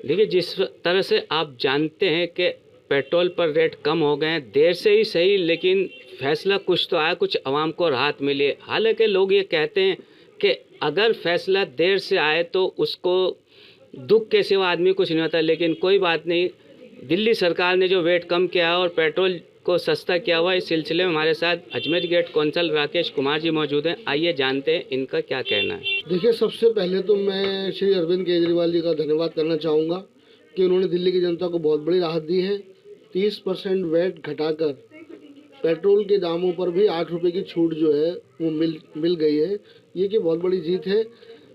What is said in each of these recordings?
देखिए, जिस तरह से आप जानते हैं कि पेट्रोल पर रेट कम हो गए हैं, देर से ही सही, लेकिन फैसला कुछ तो आया, कुछ आवाम को राहत मिली। हालांकि लोग ये कहते हैं कि अगर फैसला देर से आए तो उसको दुख के सिवा आदमी कुछ नहीं होता, लेकिन कोई बात नहीं। दिल्ली सरकार ने जो वेट कम किया है और पेट्रोल को सस्ता किया हुआ, इस सिलसिले में हमारे साथ अजमेर गेट कौंसल राकेश कुमार जी मौजूद हैं। आइए जानते हैं इनका क्या कहना है। देखिए, सबसे पहले तो मैं श्री अरविंद केजरीवाल जी का धन्यवाद करना चाहूँगा कि उन्होंने दिल्ली की जनता को बहुत बड़ी राहत दी है। 30% वैट घटाकर पेट्रोल के दामों पर भी 8 रुपये की छूट जो है वो मिल गई है। ये कि बहुत बड़ी जीत है।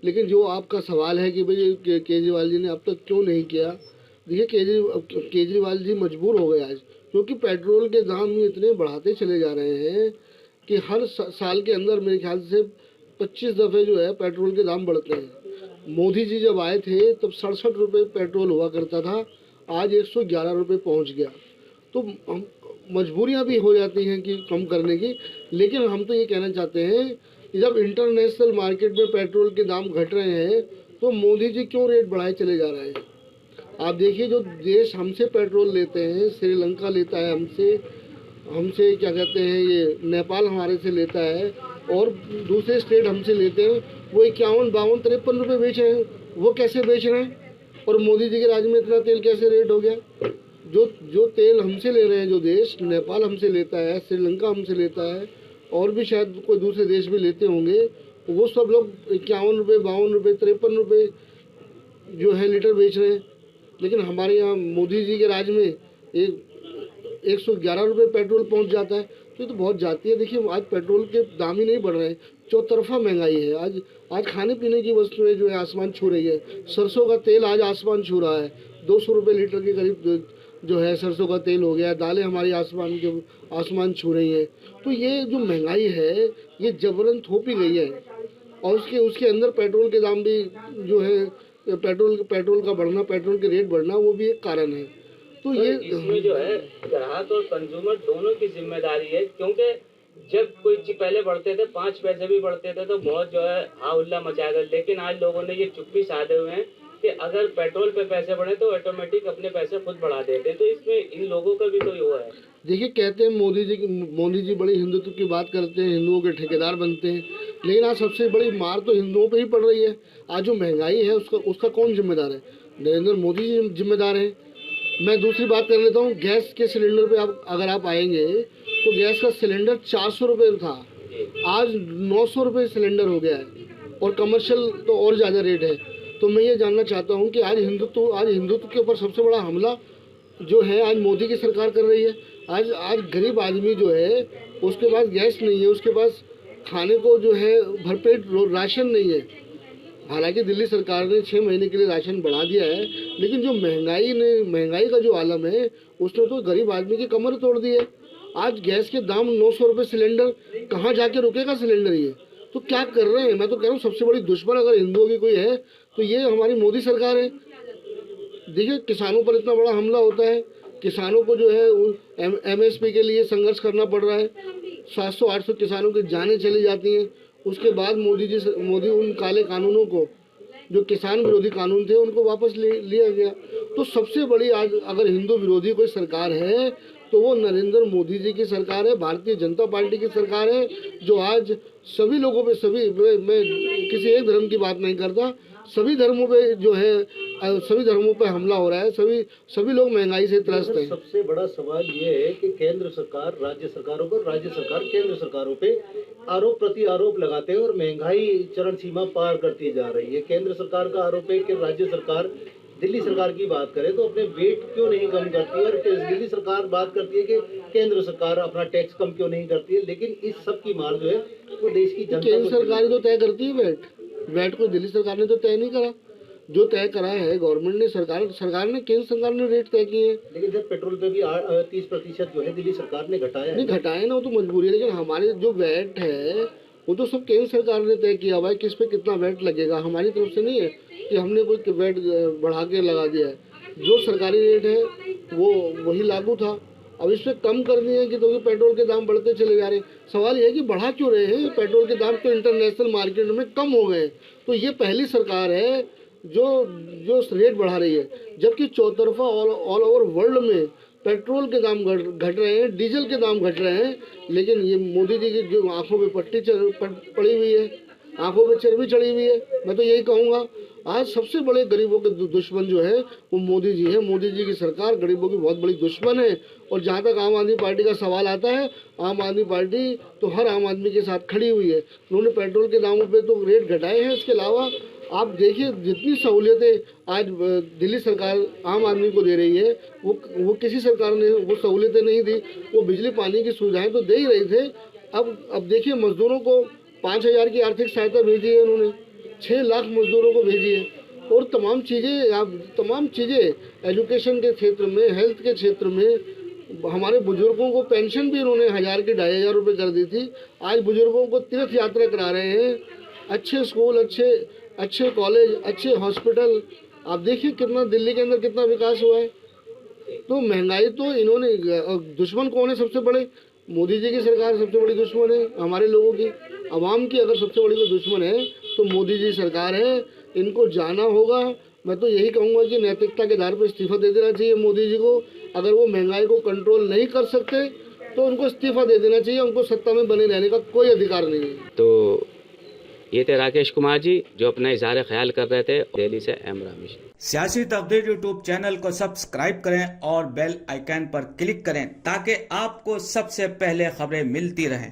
लेकिन जो आपका सवाल है कि भाई केजरीवाल जी ने अब तक क्यों नहीं किया, देखिए केजरीवाल जी मजबूर हो गए आज, क्योंकि पेट्रोल के दाम इतने बढ़ाते चले जा रहे हैं कि हर साल के अंदर मेरे ख्याल से 25 दफ़े जो है पेट्रोल के दाम बढ़ते हैं। मोदी जी जब आए थे तब 67 रुपये पेट्रोल हुआ करता था, आज 111 रुपये पहुँच गया। तो मजबूरियां भी हो जाती हैं कि कम करने की। लेकिन हम तो ये कहना चाहते हैं कि जब इंटरनेशनल मार्केट में पेट्रोल के दाम घट रहे हैं तो मोदी जी क्यों रेट बढ़ाए चले जा रहे हैं। आप देखिए, जो देश हमसे पेट्रोल लेते हैं, श्रीलंका लेता है हमसे हमसे क्या कहते हैं, ये नेपाल हमारे से लेता है, और दूसरे स्टेट हमसे लेते हैं, वो 51, 52, 53 रुपये बेच रहे हैं। वो कैसे बेच रहे हैं? और मोदी जी के राज में इतना तेल कैसे रेट हो गया? जो तेल हमसे ले रहे हैं, जो देश, नेपाल हमसे लेता है, श्रीलंका हमसे लेता है, और भी शायद कोई दूसरे देश भी लेते होंगे, वो सब लोग 51 रुपये, 52 रुपये, 53 रुपये जो है लीटर बेच रहे हैं। लेकिन हमारे यहाँ मोदी जी के राज में 111 रुपये पेट्रोल पहुँच जाता है। तो बहुत जाती है। देखिए, आज पेट्रोल के दाम ही नहीं बढ़ रहे हैं, चौतरफा महंगाई है। आज खाने पीने की वस्तुएं जो है आसमान छू रही है। सरसों का तेल आज आसमान छू रहा है, 200 रुपये लीटर के करीब जो है सरसों का तेल हो गया। दालें हमारी आसमान छू रही हैं। तो ये जो महंगाई है ये जबरन थोपी गई है, और उसके अंदर पेट्रोल के दाम भी जो है, पेट्रोल का बढ़ना, पेट्रोल के रेट बढ़ना, वो भी एक कारण है। तो ये इसमें जो है ग्राहक और कंज्यूमर दोनों की जिम्मेदारी है, क्योंकि जब कोई चीज पहले बढ़ते थे, 5 पैसे भी बढ़ते थे तो बहुत जो है हा उल्ला मचाया गया। लेकिन आज लोगों ने ये चुप्पी साधे हुए हैं कि अगर पेट्रोल पे पैसे बढ़े तो ऑटोमेटिक अपने पैसे खुद बढ़ा देते हैं। तो इसमें इन लोगों का भी तो ये है। देखिए, कहते हैं मोदी जी बड़ी हिंदुत्व की बात करते हैं, हिंदुओं के ठेकेदार बनते हैं, लेकिन आज सबसे बड़ी मार तो हिंदुओं पे ही पड़ रही है। आज जो महंगाई है उसका कौन जिम्मेदार है? नरेंद्र मोदी जी जिम्मेदार हैं। मैं दूसरी बात कर लेता हूँ, गैस के सिलेंडर पे अगर आप आएंगे तो गैस का सिलेंडर 400 रुपये था, आज 900 रुपये सिलेंडर हो गया है, और कमर्शियल तो और ज़्यादा रेट है। तो मैं ये जानना चाहता हूँ कि आज हिंदुत्व के ऊपर सबसे बड़ा हमला जो है आज मोदी की सरकार कर रही है। आज गरीब आदमी जो है उसके पास गैस नहीं है, उसके पास खाने को जो है भरपेट राशन नहीं है। हालांकि दिल्ली सरकार ने 6 महीने के लिए राशन बढ़ा दिया है, लेकिन जो महंगाई का जो आलम है उसने तो गरीब आदमी की कमर तोड़ दी है। आज गैस के दाम 900 रुपये सिलेंडर, कहाँ जाके रुकेगा सिलेंडर? ये तो क्या कर रहे हैं? मैं तो कह रहा हूँ सबसे बड़ी दुश्मन अगर हिंदुओं की कोई है तो ये हमारी मोदी सरकार है। देखिए, किसानों पर इतना बड़ा हमला होता है, किसानों को जो है MSP के लिए संघर्ष करना पड़ रहा है, 700-800 किसानों की जानें चली जाती हैं। उसके बाद मोदी उन काले कानूनों को, जो किसान विरोधी कानून थे, उनको वापस लिया गया। तो सबसे बड़ी आज अगर हिंदू विरोधी कोई सरकार है तो वो नरेंद्र मोदी जी की सरकार है, भारतीय जनता पार्टी की सरकार है, जो आज सभी लोगों पे, मैं किसी एक धर्म की बात नहीं करता, सभी धर्मों पे जो है, सभी धर्मों पे हमला हो रहा है। सभी लोग महंगाई से त्रस्त हैं। सबसे बड़ा सवाल ये है कि केंद्र सरकार राज्य सरकारों पर, राज्य सरकार केंद्र सरकारों पे आरोप प्रति आरोप लगाते हैं और महंगाई चरण सीमा पार करती जा रही है। केंद्र सरकार का आरोप है कि राज्य सरकार, दिल्ली सरकार की बात करें तो अपने वेट क्यों नहीं कम करती, और दिल्ली सरकार बात करती है कि केंद्र सरकार अपना टैक्स कम क्यों नहीं करती है। लेकिन इस सब की मार जो है वो देश की जनता, केंद्र सरकार तो तय करती है वेट को दिल्ली सरकार ने तो तय नहीं करा। जो तय करा है गवर्नमेंट ने, सरकार ने, केंद्र सरकार ने रेट तय किए हैं। लेकिन जब पेट्रोल पे भी 30% जो है दिल्ली सरकार ने घटाया नहीं, घटाए ना, वो तो मजबूरी है। लेकिन हमारे जो वेट है वो तो सब केंद्र सरकार ने तय किया हुआ है, किस पे कितना वेट लगेगा। हमारी तरफ से नहीं है कि हमने कोई वेट बढ़ा के लगा दिया है। जो सरकारी रेट है वो वही लागू था। अब इसमें कम कर दिए कि तो पेट्रोल के दाम बढ़ते चले जा रहे हैं। सवाल यह है कि बढ़ा क्यों रहे हैं? पेट्रोल के दाम तो इंटरनेशनल मार्केट में कम हो गए। तो ये पहली सरकार है जो जो रेट बढ़ा रही है, जबकि चौतरफा ऑल ओवर वर्ल्ड में पेट्रोल के दाम घट रहे हैं, डीजल के दाम घट रहे हैं, लेकिन ये मोदी जी की जो आंखों पे पट्टी पड़ी हुई है, आंखों पे चर्बी चढ़ी हुई है। मैं तो यही कहूँगा, आज सबसे बड़े गरीबों के दुश्मन जो है वो मोदी जी है। मोदी जी की सरकार गरीबों की बहुत बड़ी दुश्मन है। और जहाँ तक आम आदमी पार्टी का सवाल आता है, आम आदमी पार्टी तो हर आम आदमी के साथ खड़ी हुई है। उन्होंने पेट्रोल के दामों पे तो रेट घटाए हैं, इसके अलावा आप देखिए जितनी सहूलियतें आज दिल्ली सरकार आम आदमी को दे रही है, वो किसी सरकार ने वो सहूलियतें नहीं दी। वो बिजली पानी की सुविधाएं तो दे ही रहे थे। अब देखिए मजदूरों को 5,000 की आर्थिक सहायता भेजी है उन्होंने, 6 लाख मजदूरों को भेजी है। और तमाम चीज़ें एजुकेशन के क्षेत्र में, हेल्थ के क्षेत्र में, हमारे बुजुर्गों को पेंशन भी उन्होंने 1,000 की 2,500 रुपये कर दी थी। आज बुजुर्गों को तीर्थ यात्रा करा रहे हैं, अच्छे स्कूल, अच्छे कॉलेज, अच्छे हॉस्पिटल। आप देखिए कितना दिल्ली के अंदर कितना विकास हुआ है। तो महंगाई तो इन्होंने, दुश्मन कौन है सबसे बड़े? मोदी जी की सरकार सबसे बड़ी दुश्मन है हमारे लोगों की। आवाम की अगर सबसे बड़ी कोई दुश्मन है तो मोदी जी सरकार है। इनको जाना होगा। मैं तो यही कहूँगा कि नैतिकता के आधार पर इस्तीफा दे देना चाहिए मोदी जी को। अगर वो महंगाई को कंट्रोल नहीं कर सकते तो उनको इस्तीफा दे देना चाहिए। उनको सत्ता में बने रहने का कोई अधिकार नहीं है। तो ये थे राकेश कुमार जी जो अपना इजहार ख्याल कर रहे थे। दिल्ली से एम रामेश। सियासी तब्दील यूट्यूब चैनल को सब्सक्राइब करें और बेल आइकन पर क्लिक करें ताकि आपको सबसे पहले खबरें मिलती रहें।